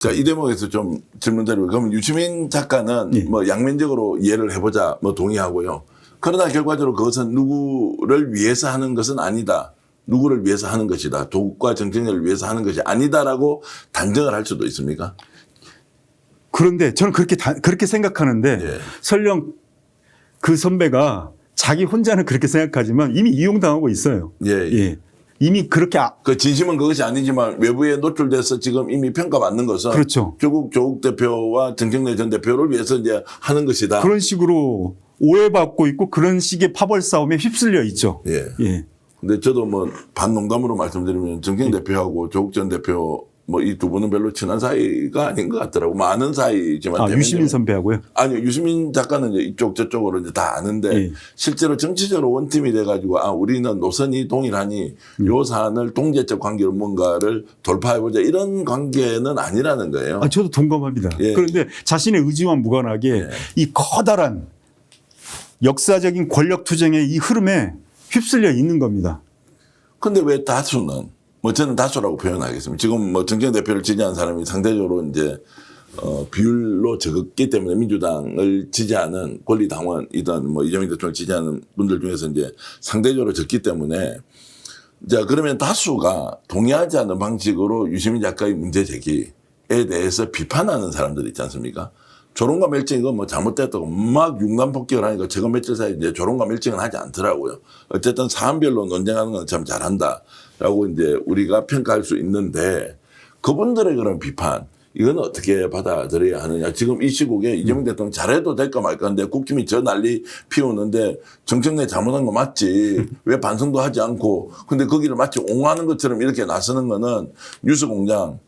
자, 이 대목에서 좀 질문드리고, 그러면 유시민 작가는 예. 뭐 양면적으로 이해를 해보자, 뭐 동의하고요. 그러나 결과적으로 그것은 누구를 위해서 하는 것은 아니다. 누구를 위해서 하는 것이다. 조국과 정책력을 위해서 하는 것이 아니다라고 단정을 할 수도 있습니까? 그런데 저는 그렇게 생각하는데 예. 설령 그 선배가 자기 혼자는 그렇게 생각하지만 이미 이용당하고 있어요. 예. 예. 이미 그렇게 그 진심은 그것이 아니지만 외부에 노출돼서 지금 이미 평가받는 것은 그렇죠. 조국 대표와 정청래 전 대표를 위해서 이제 하는 것이다. 그런 식으로 오해받고 있고 그런 식의 파벌 싸움에 휩쓸려 있죠. 예. 예. 근데 저도 뭐 반농담으로 말씀드리면 정청 대표하고 조국 전 대표 뭐 이 두 분은 별로 친한 사이가 아닌 것 같더라고. 뭐 아는 사이지만. 유시민 선배하고요? 아니요. 유시민 작가는 이제 이쪽 저쪽으로 이제 다 아는데 예. 실제로 정치적으로 원팀이 돼가지고 우리는 노선이 동일하니 요 사안을 동제적 관계로 뭔가를 돌파해보자 이런 관계는 아니라는 거예요. 저도 동감합니다. 예. 그런데 자신의 의지와 무관하게 이 커다란 역사적인 권력 투쟁의 이 흐름에 휩쓸려 있는 겁니다. 근데 왜 다수는 뭐 저는 다수라고 표현하겠습니다. 지금 뭐 정청 대표를 지지하는 사람이 상대적으로 이제 비율로 적었기 때문에 민주당을 지지하는 권리당원이든 뭐 이재명 대통령을 지지하는 분들 중에서 이제 상대적으로 적기 때문에 자 그러면 다수가 동의하지 않는 방식으로 유시민 작가의 문제 제기에 대해서 비판하는 사람들이 있지 않습니까? 조롱과 멸칭 이건 뭐 잘못됐다고 막 융단폭격을 하니까 최근 며칠 사이에 이제 조롱과 멸칭은 하지 않더라고요. 어쨌든 사안별로 논쟁하는 건 참 잘한다라고 이제 우리가 평가할 수 있는데 그분들의 그런 비판 이건 어떻게 받아들여야 하느냐. 지금 이 시국에 이재명 대통령 잘해도 될까 말까 하는데 국힘이 저 난리 피우는데 정청래 잘못한 거 맞지. 왜 반성도 하지 않고 근데 거기를 마치 옹호하는 것처럼 이렇게 나서는 거는 뉴스공장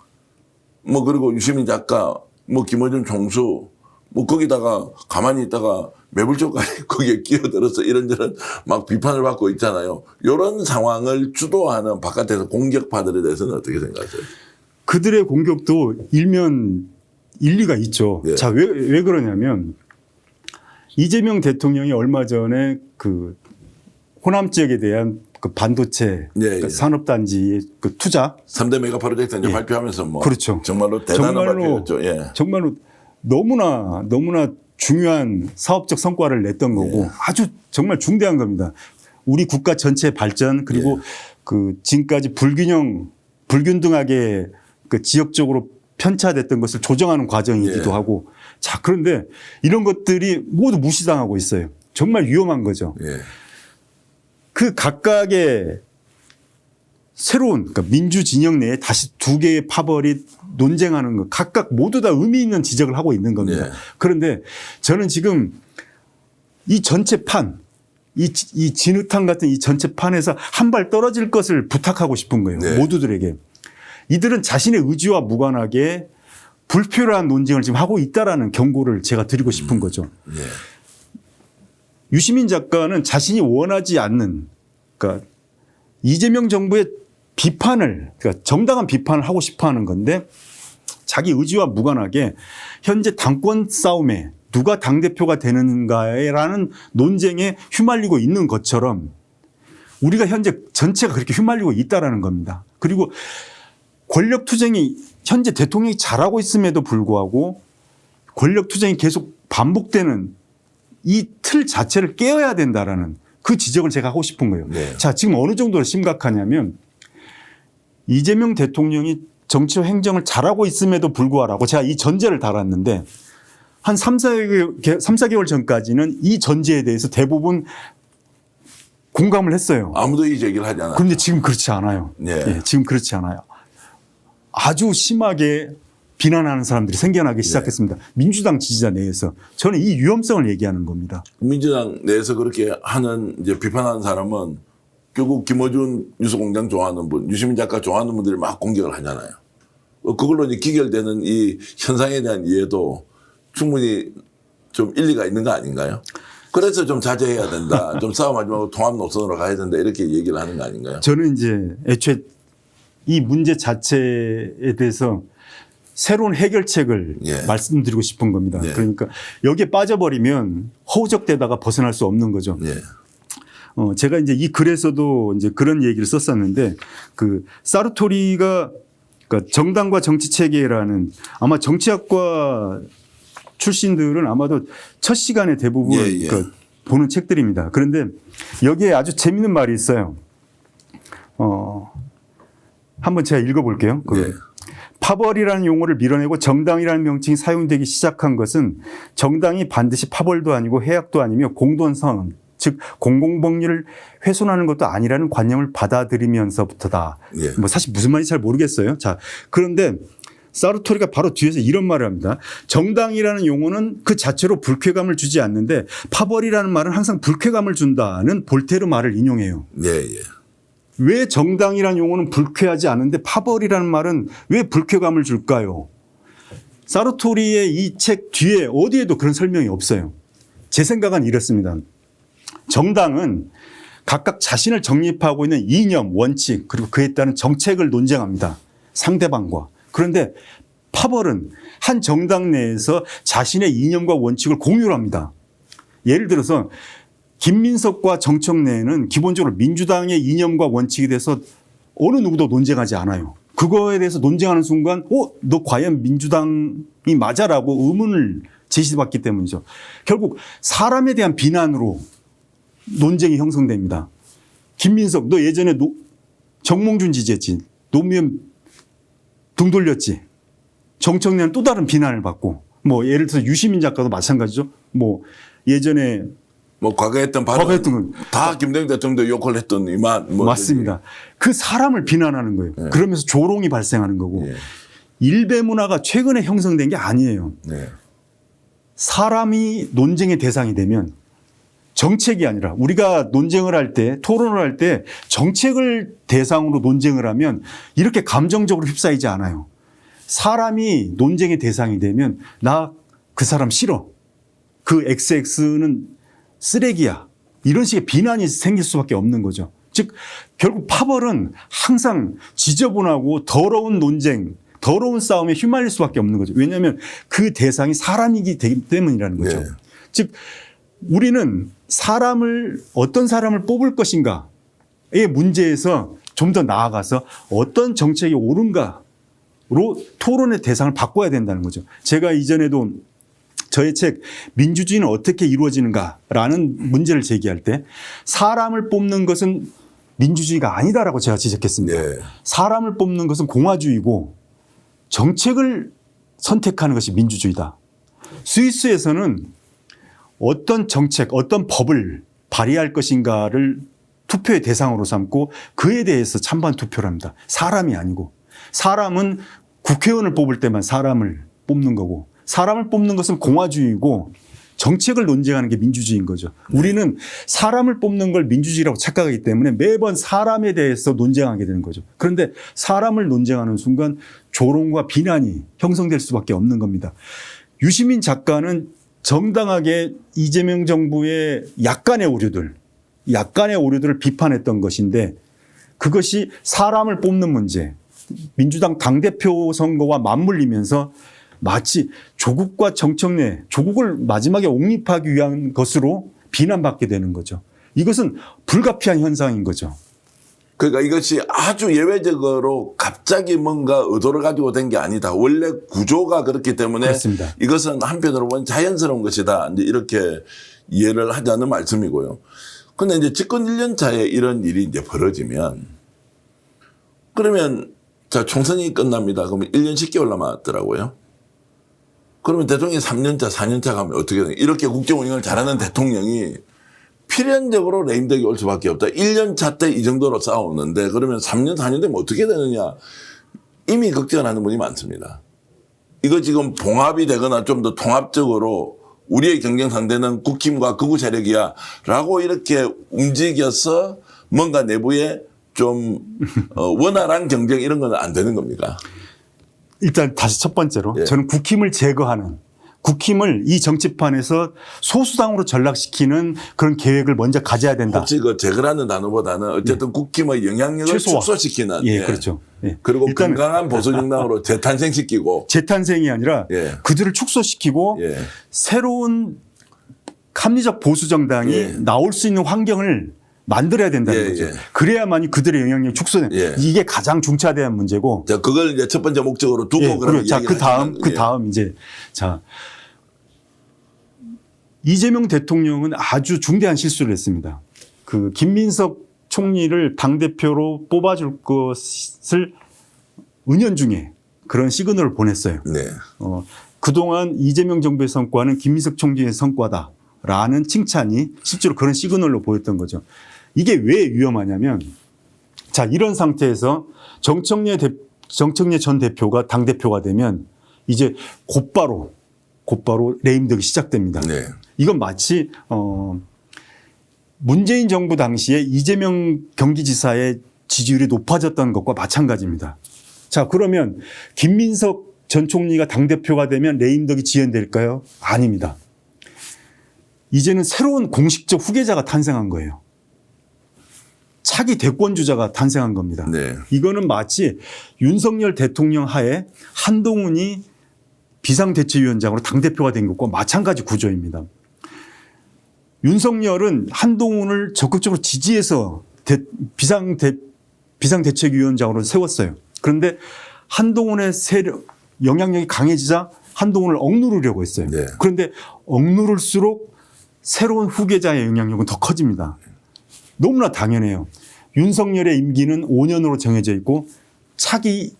뭐 그리고 유시민 작가 뭐 김어준 총수 뭐 거기다가 가만히 있다가 매불쇼까지 거기에 끼어들어서 이런저런 막 비판을 받고 있잖아요. 이런 상황을 주도하는 바깥에서 공격파들에 대해서는 어떻게 생각하세요? 그들의 공격도 일면 일리가 있죠. 예. 자, 왜 그러냐면 이재명 대통령이 얼마 전에 그 호남 지역에 대한 그 반도체 예. 산업단지의 그 투자 3대 메가 프로젝트 이제 예. 발표하면서 뭐 그렇죠. 정말로 대단한 발표였죠. 예. 정말로 너무나 중요한 사업적 성과를 냈던 거고 아주 정말 중대한 겁니다. 우리 국가 전체의 발전 그리고 그 지금까지 불균등하게 그 지역적으로 편차됐던 것을 조정하는 과정이기도 하고 자 그런데 이런 것들이 모두 무시당하고 있어요. 정말 위험한 거죠. 예. 그 각각의 새로운 그러니까 민주 진영 내에 다시 두 개의 파벌이 논쟁하는 것 각각 모두 다 의미 있는 지적을 하고 있는 겁니다. 그런데 저는 지금 이 전체 판 이 진흙탕 같은 이 전체 판에서 한 발 떨어질 것을 부탁하고 싶은 거예요. 모두들에게. 이들은 자신의 의지와 무관하게 불필요한 논쟁을 지금 하고 있다라는 경고를 제가 드리고 싶은 거죠. 유시민 작가는 자신이 원하지 않는 그러니까 이재명 정부의 비판을 그러니까 정당한 비판을 하고 싶어 하는 건데 자기 의지와 무관하게 현재 당권 싸움에 누가 당대표가 되는가라는 논쟁에 휘말리고 있는 것처럼 우리가 현재 전체가 그렇게 휘말리고 있다라는 겁니다. 그리고 권력 투쟁이 현재 대통령이 잘하고 있음에도 불구하고 권력 투쟁이 계속 반복되는 이 틀 자체를 깨어야 된다라는 그 지적을 제가 하고 싶은 거예요. 자, 지금 어느 정도로 심각하냐면 이재명 대통령이 정치와 행정을 잘하고 있음에도 불구하고 제가 이 전제를 달았는데 한 3, 4개월 전까지는 이 전제에 대해서 대부분 공감을 했어요. 아무도 이 얘기를 하지 않아요. 그런데 지금 그렇지 않아요. 지금 그렇지 않아요. 아주 심하게 비난하는 사람들이 생겨나기 시작했습니다. 민주당 지지자 내에서. 저는 이 위험성을 얘기하는 겁니다. 민주당 내에서 그렇게 하는 이제 비판하는 사람은 결국 김어준 뉴스공장 좋아하는 분, 유시민 작가 좋아하는 분들이 막 공격을 하잖아요. 그걸로 이제 기결되는 이 현상에 대한 이해도 충분히 좀 일리가 있는 거 아닌가요? 그래서 좀 자제해야 된다. 좀 싸움하지 말고 통합 노선으로 가야 된다. 이렇게 얘기를 하는 거 아닌가요? 저는 이제 애초에 이 문제 자체에 대해서 새로운 해결책을 말씀드리고 싶은 겁니다. 그러니까 여기에 빠져버리면 허우적대다가 벗어날 수 없는 거죠. 제가 이제 이 글에서도 이제 그런 얘기를 썼었는데 그 사르토리가 그러니까 정당과 정치 체계라는 아마 정치학과 출신들은 아마도 첫 시간에 대부분 예. 그 보는 책들입니다. 그런데 여기에 아주 재밌는 말이 있어요. 한번 제가 읽어볼게요. 예. 파벌이라는 용어를 밀어내고 정당이라는 명칭이 사용되기 시작한 것은 정당이 반드시 파벌도 아니고 해악도 아니며 공돈선, 즉 공공복리를 훼손하는 것도 아니라는 관념을 받아들이면서부터다. 예. 뭐 사실 무슨 말인지 잘 모르겠어요. 자, 그런데 사르토리가 바로 뒤에서 이런 말을 합니다. 정당이라는 용어는 그 자체로 불쾌감을 주지 않는데 파벌이라는 말은 항상 불쾌감을 준다는 볼테르 말을 인용해요. 예. 왜 정당이라는 용어는 불쾌하지 않은데 파벌이라는 말은 왜 불쾌감을 줄까요? 사르토리의 이 책 뒤에 어디에도 그런 설명이 없어요. 제 생각은 이렇습니다. 정당은 각각 자신을 정립하고 있는 이념, 원칙 그리고 그에 따른 정책을 논쟁합니다. 상대방과. 그런데 파벌은 한 정당 내에서 자신의 이념과 원칙을 공유를 합니다. 예를 들어서 김민석과 정청래는 기본적으로 민주당의 이념과 원칙에 대해서 어느 누구도 논쟁하지 않아요. 그거에 대해서 논쟁하는 순간 너 과연 민주당이 맞아라고 의문을 제시받기 때문이죠. 결국 사람에 대한 비난으로 논쟁이 형성됩니다. 김민석 너 예전에 정몽준 지지했지. 노무현 등 돌렸지. 정청래는 또 다른 비난을 받고 뭐 예를 들어서 유시민 작가도 마찬가지죠. 뭐 예전에 뭐 과거에 했던 발언 다 김대중 대통령도 욕을 했던 이만 뭐 맞습니다. 그 사람을 비난하는 거예요. 네. 그러면서 조롱이 발생하는 거고 예. 일배 문화가 최근에 형성된 게 아니에요. 네. 사람이 논쟁의 대상이 되면 정책이 아니라 우리가 논쟁을 할 때 토론을 할 때 정책을 대상으로 논쟁을 하면 이렇게 감정적으로 휩싸이지 않아요. 사람이 논쟁의 대상이 되면 나 그 사람 싫어. 그 XX는 쓰레기야. 이런 식의 비난이 생길 수밖에 없는 거죠. 즉 결국 파벌은 항상 지저분하고 더러운 논쟁, 더러운 싸움에 휘말릴 수밖에 없는 거죠. 왜냐하면 그 대상이 사람이기 때문이라는 거죠. 네. 즉 우리는 어떤 사람을 뽑을 것인가의 문제에서 좀 더 나아가서 어떤 정책이 옳은가로 토론의 대상을 바꿔야 된다는 거죠. 제가 이전에도 저의 책 민주주의는 어떻게 이루어지는가라는 문제를 제기할 때 사람을 뽑는 것은 민주주의가 아니다라고 제가 지적했습니다. 네. 사람을 뽑는 것은 공화주의고 정책을 선택하는 것이 민주주의다. 스위스에서는 어떤 정책, 어떤 법을 발의할 것인가를 투표의 대상으로 삼고 그에 대해서 찬반 투표를 합니다. 사람이 아니고. 사람은 국회의원을 뽑을 때만 사람을 뽑는 거고 사람을 뽑는 것은 공화주의고 정책을 논쟁하는 게 민주주의인 거죠. 우리는 사람을 뽑는 걸 민주주의라고 착각하기 때문에 매번 사람에 대해서 논쟁하게 되는 거죠. 그런데 사람을 논쟁하는 순간 조롱과 비난이 형성될 수밖에 없는 겁니다. 유시민 작가는 정당하게 이재명 정부의 약간의 오류들을 비판했던 것인데 그것이 사람을 뽑는 문제, 민주당 당대표 선거와 맞물리면서 마치 조국과 정청래, 조국을 마지막에 옹립하기 위한 것으로 비난받게 되는 거죠. 이것은 불가피한 현상인 거죠. 그러니까 이것이 아주 예외적으로 갑자기 뭔가 의도를 가지고 된 게 아니다. 원래 구조가 그렇기 때문에 그렇습니다. 이것은 한편으로 보면 자연스러운 것이다. 이제 이렇게 이해를 하자는 말씀이고요. 근데 이제 집권 1년 차에 이런 일이 이제 벌어지면 그러면 자, 총선이 끝납니다. 그러면 1년 10개월 남았더라고요. 그러면 대통령이 3년차, 4년차 가면 어떻게 되냐. 이렇게 국정 운영을 잘하는 대통령이 필연적으로 레임덕이 올 수밖에 없다. 1년 차 때 이 정도로 싸웠는데 그러면 3년, 4년 되면 어떻게 되느냐. 이미 걱정을 하는 분이 많습니다. 이거 지금 봉합이 되거나 좀 더 통합적으로 우리의 경쟁 상대는 국힘과 극우 세력이야 라고 이렇게 움직여서 뭔가 내부에 좀 원활한 경쟁 이런 건 안 되는 겁니까? 일단 다시 첫 번째로 예. 저는 국힘을 제거하는 국힘을 이 정치판에서 소수당으로 전락시키는 그런 계획을 먼저 가져야 된다. 혹시 그 제거라는 단어보다는 어쨌든 국힘의 영향력을 최소화. 축소시키는. 예, 그렇죠. 예. 그리고 일단 건강한 보수정당으로 재탄생시키고. 재탄생이 아니라 예. 그들을 축소시키고 예. 새로운 합리적 보수정당이 예. 나올 수 있는 환경을 만들어야 된다는 예, 거죠. 예. 그래야만이 그들의 영향력이 축소돼. 예. 이게 가장 중차대한 문제고. 자, 그걸 이제 첫 번째 목적으로 두고 예, 그러면 그리고 자, 그 다음 이제 자 이재명 대통령은 아주 중대한 실수를 했습니다. 그 김민석 총리를 당대표로 뽑아줄 것을 은연중에 그런 시그널을 보냈어요. 네. 그동안 이재명 정부의 성과는 김민석 총리의 성과다라는 칭찬이 실제로 그런 시그널로 보였던 거죠. 이게 왜 위험하냐면 자, 이런 상태에서 정청래 전 대표가 당대표가 되면 이제 곧바로 레임덕이 시작됩니다. 네. 이건 마치 문재인 정부 당시에 이재명 경기지사의 지지율이 높아졌던 것과 마찬가지입니다. 자, 그러면 김민석 전 총리가 당대표가 되면 레임덕이 지연될까요? 아닙니다. 이제는 새로운 공식적 후계자가 탄생한 거예요. 차기 대권주자가 탄생한 겁니다. 네. 이거는 마치 윤석열 대통령 하에 한동훈이 비상대책위원장으로 당대표가 된 것과 마찬가지 구조입니다. 윤석열은 한동훈을 적극적으로 지지해서 비상대책위원장으로 세웠어요. 그런데 한동훈의 영향력이 강해지자 한동훈을 억누르려고 했어요. 네. 그런데 억누를수록 새로운 후계자의 영향력은 더 커집니다. 너무나 당연해요. 윤석열의 임기는 5년으로 정해져 있고 차기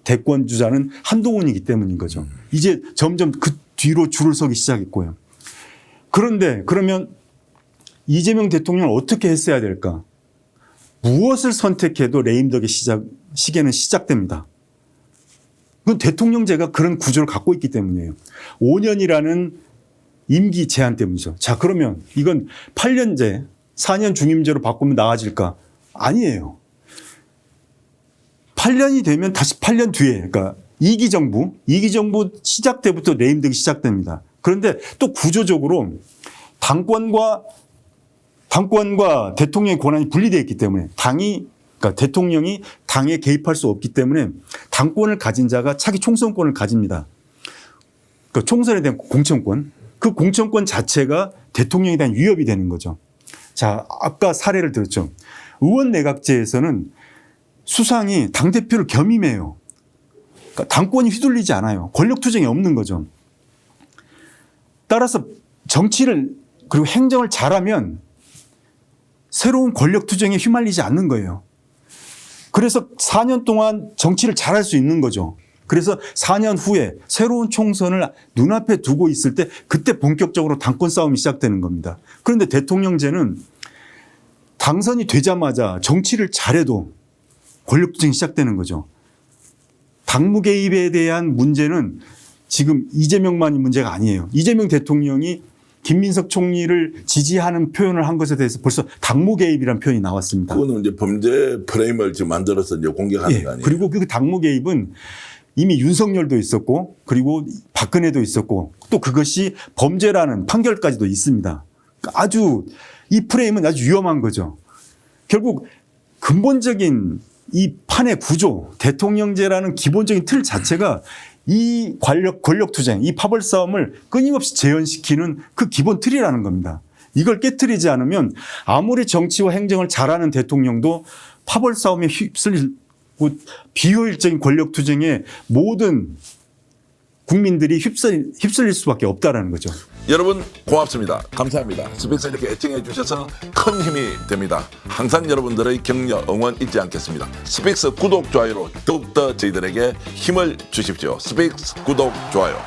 대권 주자는 한동훈이기 때문인 거죠. 이제 점점 그 뒤로 줄을 서기 시작했고요. 그런데 그러면 이재명 대통령은 어떻게 했어야 될까? 무엇을 선택해도 레임덕의 시계는 시작됩니다. 그건 대통령제가 그런 구조를 갖고 있기 때문이에요. 5년이라는 임기 제한 때문이죠. 자, 그러면 이건 8년제, 4년 중임제로 바꾸면 나아질까? 아니에요. 8년이 되면 다시 8년 뒤에, 그러니까 2기 정부 시작 때부터 레임덕이 시작됩니다. 그런데 또 구조적으로 당권과 대통령의 권한이 분리되어 있기 때문에 그러니까 대통령이 당에 개입할 수 없기 때문에 당권을 가진 자가 차기 총선권을 가집니다. 그러니까 총선에 대한 공천권. 그 공천권 자체가 대통령에 대한 위협이 되는 거죠. 자, 아까 사례를 들었죠. 의원 내각제에서는 수상이 당대표를 겸임해요. 그러니까 당권이 휘둘리지 않아요. 권력투쟁이 없는 거죠. 따라서 정치를 그리고 행정을 잘하면 새로운 권력투쟁에 휘말리지 않는 거예요. 그래서 4년 동안 정치를 잘할 수 있는 거죠. 그래서 4년 후에 새로운 총선을 눈앞에 두고 있을 때 그때 본격적으로 당권 싸움이 시작되는 겁니다. 그런데 대통령제는 당선이 되자마자 정치를 잘해도 권력투쟁이 시작되는 거죠. 당무 개입에 대한 문제는 지금 이재명만이 문제가 아니에요. 이재명 대통령이 김민석 총리를 지지하는 표현을 한 것에 대해서 벌써 당무 개입이라는 표현이 나왔습니다. 그거는 이제 범죄 프레임을 지금 만들어서 이제 공격하는 거 아니에요? 그리고 그 당무 개입은 이미 윤석열도 있었고 그리고 박근혜도 있었고 또 그것이 범죄라는 판결까지도 있습니다. 아주 이 프레임은 아주 위험한 거죠. 결국 근본적인 이 판의 구조, 대통령제라는 기본적인 틀 자체가 이 권력투쟁, 이 파벌 싸움을 끊임없이 재현시키는 그 기본 틀이라는 겁니다. 이걸 깨트리지 않으면 아무리 정치와 행정을 잘하는 대통령도 파벌 싸움에 휩쓸리고 비효율적인 권력투쟁에 모든 국민들이 휩쓸릴 수밖에 없다라는 거죠. 여러분 고맙습니다. 감사합니다. 스픽스 이렇게 애청해 주셔서 큰 힘이 됩니다. 항상 여러분들의 격려, 응원 잊지 않겠습니다. 스픽스 구독, 좋아요로 더욱더 저희들에게 힘을 주십시오. 스픽스 구독, 좋아요.